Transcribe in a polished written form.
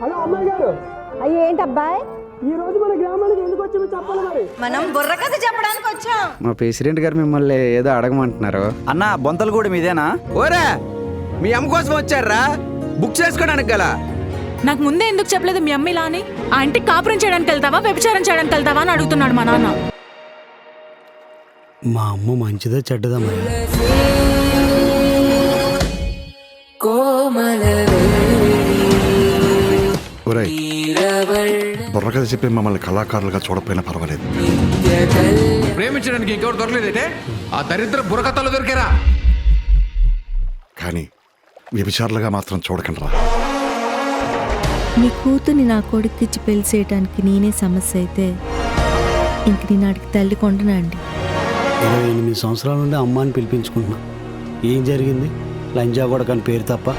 Hello అమ్మాయి గారు, అయ్యి ఏంటి అబ్బాయి? ఈ రోజు మన గ్రామానికి ఎందుకు వచ్చామో చెప్పాలి మరి. మనం బుర్ర కథ చెప్పడానికి వచ్చాం. మా ప్రెసిడెంట్ గారు మిమ్మల్ని ఏదో అడగమంటున్నారు. అన్నా బొంతలు కూడా మీదేనా? ఓరా మీ అమ్మ కోసం వచ్చారా? బుక్ చేసుకోవడానికి గల. నాకు ముందే ఎందుకు చెప్పలేదు మీ అమ్మ ఇలా అని? ఆ ఇంటికి కాపురం చేయడానికి వెళ్తావా, వ్యభిచారం చేయడానికి వెళ్తావా అని అడుగుతున్నాడు మా నాన్న. మా అమ్మ మంచిదా చెడ్డదా మరి? ఒరేయ్, బుర్రకథ చెప్పి మమ్మల్ని కళాకారులుగా చూడకపోయినా పర్వాలేదు. ప్రేమించడానికి ఇంకెవరు దొరకలేదంటే ఆ దరిద్ర బుర్రకథలు దొరికారా? కానీ వ్యభిచారులుగా మాత్రం చూడకండి రా. నీ కూతుర్ని నా కొడుక్కిచ్చి పెళ్లి చేయడానికి నేనే సమస్య అయితే ఇంక నేను ఆడికి తల్లి కొండనా అండి? 28 సంవత్సరాల నుండి అమ్మాని పిలిపించుకుంటున్నా. ఏం జరిగింది? లంజా కూడా కానీ పేరు తప్ప.